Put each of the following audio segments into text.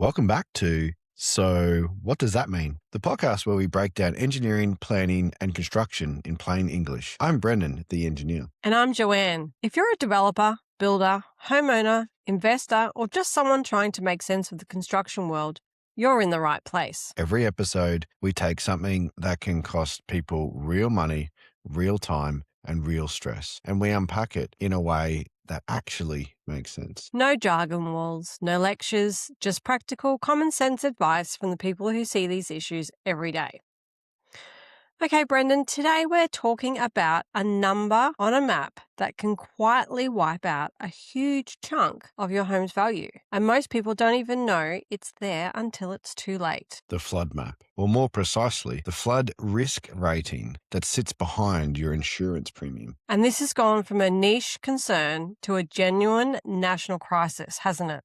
Welcome back to So What Does That Mean? The podcast where we break down engineering, planning, and construction in plain English. I'm Brendan, the engineer. And I'm Joanne. If you're a developer, builder, homeowner, investor, or just someone trying to make sense of the construction world, you're in the right place. Every episode, we take something that can cost people real money, real time, and real stress, and we unpack it in a way that actually makes sense. No jargon walls, no lectures, just practical, common sense advice from the people who see these issues every day. Okay, Brendan, today we're talking about a number on a map that can quietly wipe out a huge chunk of your home's value. And most people don't even know it's there until it's too late. The flood map, or more precisely, the flood risk rating that sits behind your insurance premium. And this has gone from a niche concern to a genuine national crisis, hasn't it?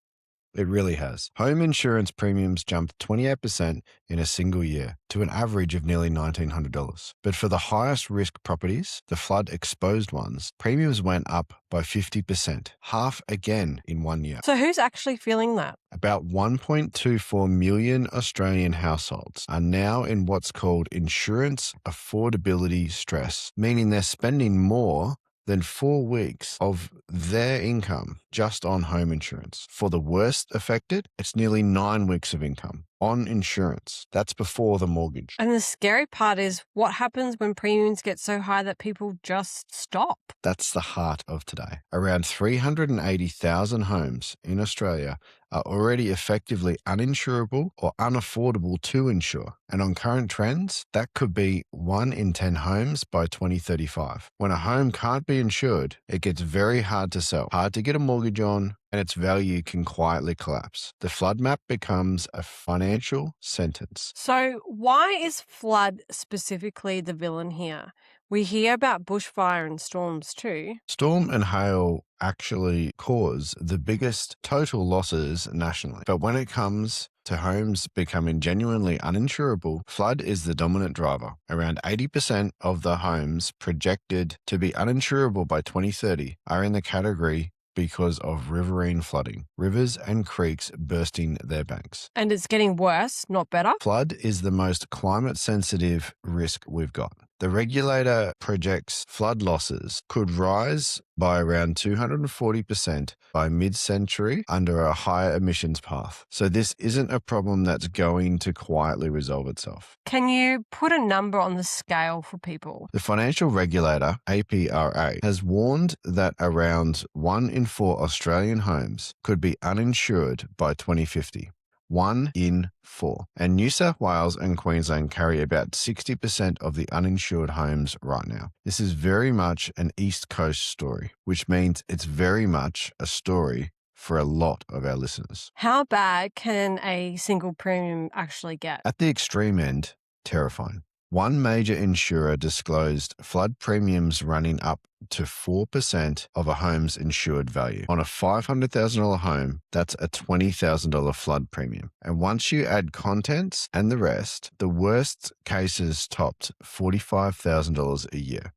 It really has. Home insurance premiums jumped 28% in a single year to an average of nearly $1,900. But for the highest risk properties, the flood exposed ones, premiums went up by 50%, half again in 1 year. So who's actually feeling that? About 1.24 million Australian households are now in what's called insurance affordability stress, meaning they're spending more than 4 weeks of their income just on home insurance. For the worst affected, it's nearly 9 weeks of income on insurance. That's before the mortgage. And the scary part is what happens when premiums get so high that people just stop. That's the heart of today. Around 380,000 homes in Australia are already effectively uninsurable or unaffordable to insure. And on current trends, that could be 1 in 10 homes by 2035. When a home can't be insured, it gets very hard to sell, hard to get a mortgage on, and its value can quietly collapse. The flood map becomes a financial sentence. So why is flood specifically the villain here? We hear about bushfire and storms too. Storm and hail actually cause the biggest total losses nationally. But when it comes to homes becoming genuinely uninsurable, flood is the dominant driver. Around 80% of the homes projected to be uninsurable by 2030 are in the category because of riverine flooding, rivers and creeks bursting their banks. And it's getting worse, not better. Flood is the most climate-sensitive risk we've got. The regulator projects flood losses could rise by around 240% by mid-century under a higher emissions path. So this isn't a problem that's going to quietly resolve itself. Can you put a number on the scale for people? The financial regulator, APRA, has warned that around 1 in 4 Australian homes could be uninsured by 2050. 1 in 4. And New South Wales and Queensland carry about 60% of the uninsured homes right now. This is very much an East Coast story, which means it's very much a story for a lot of our listeners. How bad can a single premium actually get? At the extreme end, terrifying. One major insurer disclosed flood premiums running up to 4% of a home's insured value. On a $500,000 home, that's a $20,000 flood premium. And once you add contents and the rest, the worst cases topped $45,000 a year.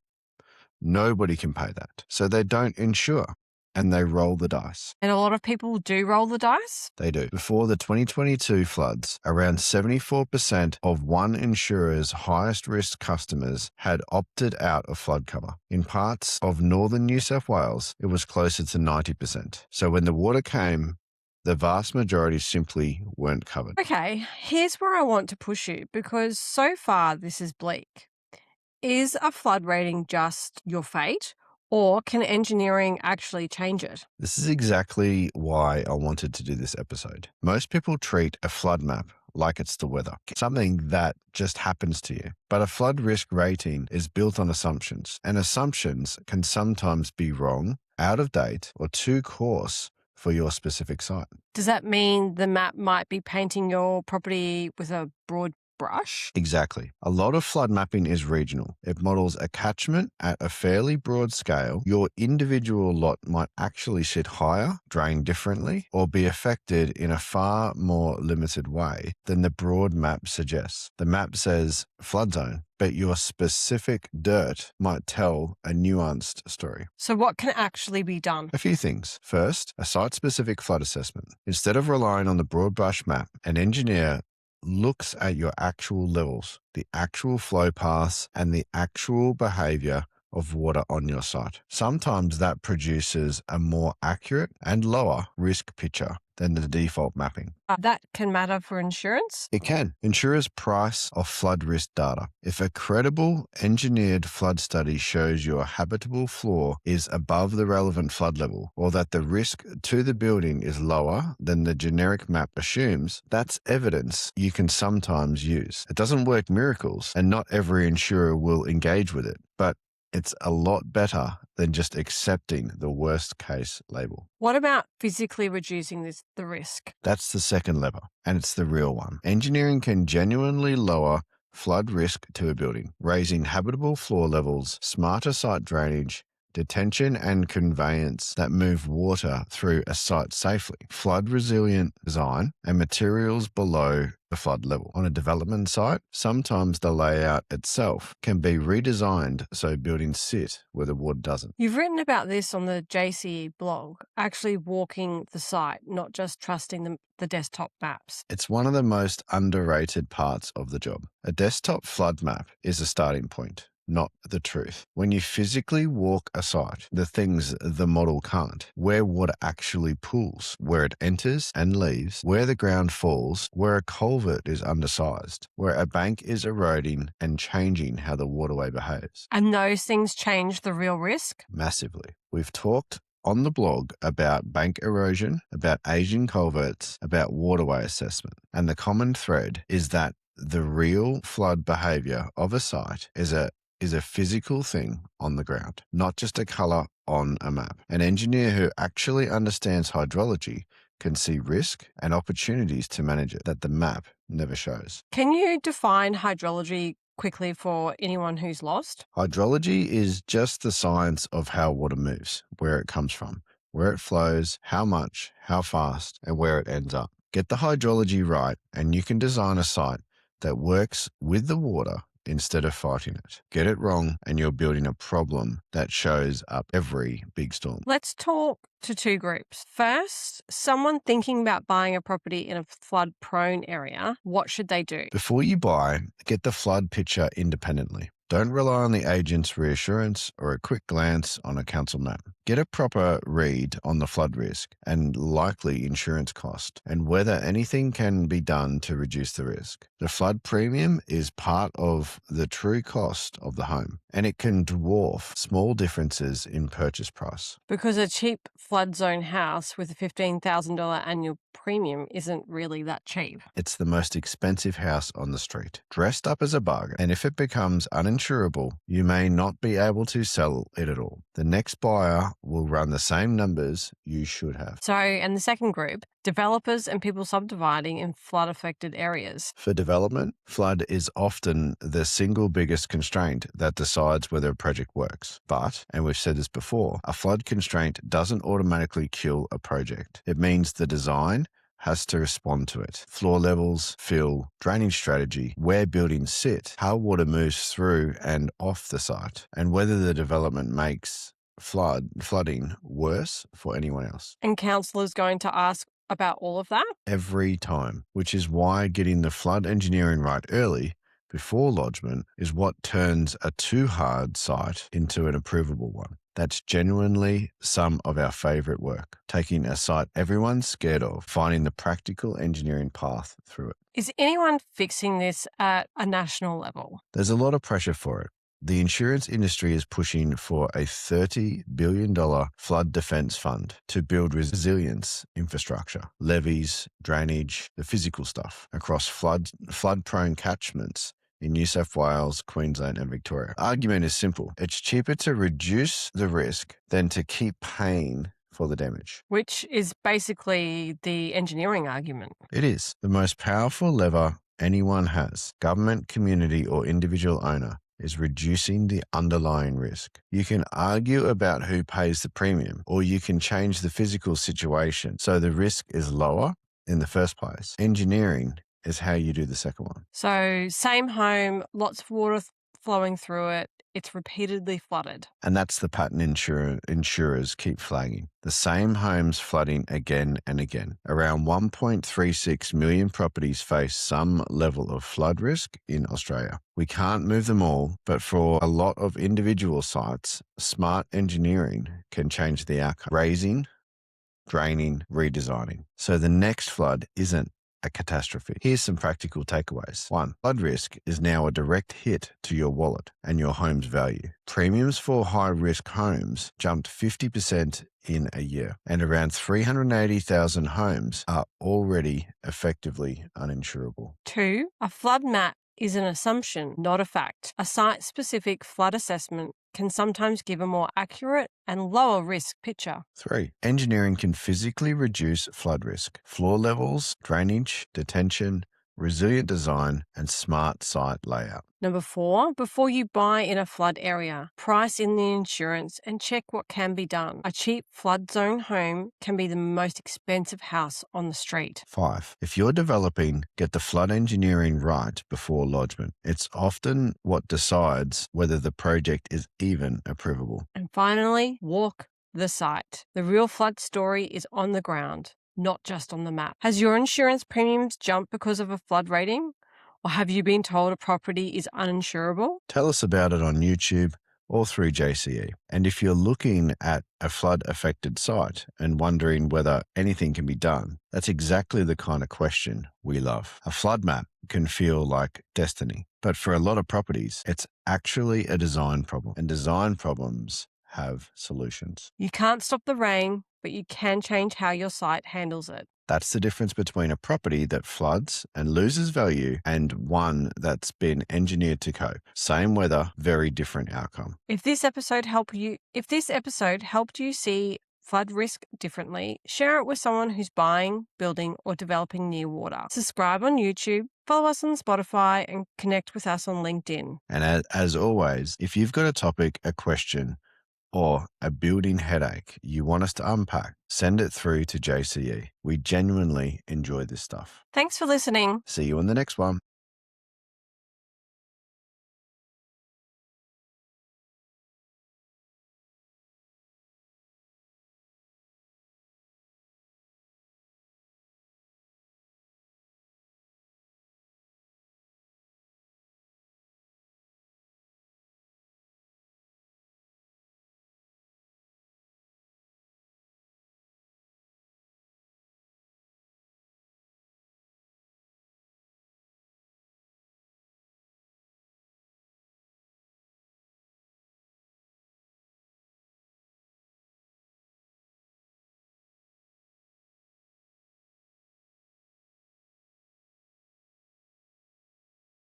Nobody can pay that. So they don't insure. And they roll the dice. And a lot of people do roll the dice? They do. Before the 2022 floods, around 74% of one insurer's highest risk customers had opted out of flood cover. In parts of northern New South Wales, it was closer to 90%. So when the water came, the vast majority simply weren't covered. Okay, here's where I want to push you because so far this is bleak. Is a flood rating just your fate? Or can engineering actually change it? This is exactly why I wanted to do this episode. Most people treat a flood map like it's the weather, something that just happens to you. But a flood risk rating is built on assumptions, and assumptions can sometimes be wrong, out of date, or too coarse for your specific site. Does that mean the map might be painting your property with a broad brush? Exactly. A lot of flood mapping is regional. It models a catchment at a fairly broad scale. Your individual lot might actually sit higher, drain differently, or be affected in a far more limited way than the broad map suggests. The map says flood zone, but your specific dirt might tell a nuanced story. So what can actually be done? A few things. First, a site-specific flood assessment. Instead of relying on the broad brush map, an engineer looks at your actual levels, the actual flow paths, and the actual behavior of water on your site. Sometimes that produces a more accurate and lower risk picture than the default mapping. That can matter for insurance? It can. Insurers price off flood risk data. If a credible engineered flood study shows your habitable floor is above the relevant flood level, or that the risk to the building is lower than the generic map assumes, that's evidence you can sometimes use. It doesn't work miracles, and not every insurer will engage with it, but it's a lot better than just accepting the worst case label. What about physically reducing the risk? That's the second lever, and it's the real one. Engineering can genuinely lower flood risk to a building, raising habitable floor levels, smarter site drainage, detention and conveyance that move water through a site safely, flood-resilient design, and materials below the flood level. On a development site, sometimes the layout itself can be redesigned so buildings sit where the water doesn't. You've written about this on the JCE blog, actually walking the site, not just trusting the desktop maps. It's one of the most underrated parts of the job. A desktop flood map is a starting point, not the truth. When you physically walk a site, the things the model can't, where water actually pools, where it enters and leaves, where the ground falls, where a culvert is undersized, where a bank is eroding and changing how the waterway behaves. And those things change the real risk? Massively. We've talked on the blog about bank erosion, about aging culverts, about waterway assessment. And the common thread is that the real flood behavior of a site is a physical thing on the ground, not just a color on a map. An engineer who actually understands hydrology can see risk and opportunities to manage it that the map never shows. Can you define hydrology quickly for anyone who's lost? Hydrology is just the science of how water moves, where it comes from, where it flows, how much, how fast, and where it ends up. Get the hydrology right, and you can design a site that works with the water instead of fighting it. Get it wrong, and you're building a problem that shows up every big storm. Let's talk to two groups. First, someone thinking about buying a property in a flood-prone area. What should they do? Before you buy, get the flood picture independently. Don't rely on the agent's reassurance or a quick glance on a council map. Get a proper read on the flood risk and likely insurance cost and whether anything can be done to reduce the risk. The flood premium is part of the true cost of the home, and it can dwarf small differences in purchase price. Because a cheap flood zone house with a $15,000 annual premium isn't really that cheap. It's the most expensive house on the street, dressed up as a bargain, and if it becomes uninsurable, you may not be able to sell it at all. The next buyer will run the same numbers you should have. So, and the second group, developers and people subdividing in flood-affected areas. For development, flood is often the single biggest constraint that decides whether a project works. But, and we've said this before, a flood constraint doesn't automatically kill a project. It means the design has to respond to it. Floor levels, fill, drainage strategy, where buildings sit, how water moves through and off the site, and whether the development makes flooding worse for anyone else. And councillors going to ask about all of that? Every time, which is why getting the flood engineering right early before lodgement is what turns a too hard site into an approvable one. That's genuinely some of our favourite work, taking a site everyone's scared of, finding the practical engineering path through it. Is anyone fixing this at a national level? There's a lot of pressure for it. The insurance industry is pushing for a $30 billion flood defence fund to build resilience infrastructure, levees, drainage, the physical stuff across flood-prone catchments in New South Wales, Queensland and Victoria. The argument is simple. It's cheaper to reduce the risk than to keep paying for the damage. Which is basically the engineering argument. It is. The most powerful lever anyone has, government, community, or individual owner, is reducing the underlying risk. You can argue about who pays the premium, or you can change the physical situation so the risk is lower in the first place. Engineering is how you do the second one. So, same home, lots of water flowing through it. It's repeatedly flooded. And that's the pattern insurers keep flagging. The same homes flooding again and again. Around 1.36 million properties face some level of flood risk in Australia. We can't move them all, but for a lot of individual sites, smart engineering can change the outcome. Raising, draining, redesigning. So the next flood isn't a catastrophe. Here's some practical takeaways. 1. Flood risk is now a direct hit to your wallet and your home's value. Premiums for high-risk homes jumped 50% in a year, and around 380,000 homes are already effectively uninsurable. 2. A flood map is an assumption, not a fact. A site-specific flood assessment can sometimes give a more accurate and lower risk picture. 3. Engineering can physically reduce flood risk. Floor levels, drainage, detention, resilient design, and smart site layout. 4. Before you buy in a flood area, price in the insurance and check what can be done. A cheap flood zone home can be the most expensive house on the street. 5. If you're developing, get the flood engineering right before lodgement. It's often what decides whether the project is even approvable. And finally, walk the site. The real flood story is on the ground, not just on the map. Has your insurance premiums jumped because of a flood rating? Or have you been told a property is uninsurable? Tell us about it on YouTube or through JCE. And if you're looking at a flood-affected site and wondering whether anything can be done, that's exactly the kind of question we love. A flood map can feel like destiny, but for a lot of properties, it's actually a design problem, and design problems have solutions. You can't stop the rain, but you can change how your site handles it. That's the difference between a property that floods and loses value and one that's been engineered to cope. Same weather, very different outcome. If this episode helped you see flood risk differently, share it with someone who's buying, building, or developing near water. Subscribe on YouTube, follow us on Spotify, and connect with us on LinkedIn. And as always, if you've got a topic, a question, or a building headache you want us to unpack, send it through to JCE. We genuinely enjoy this stuff. Thanks for listening. See you in the next one.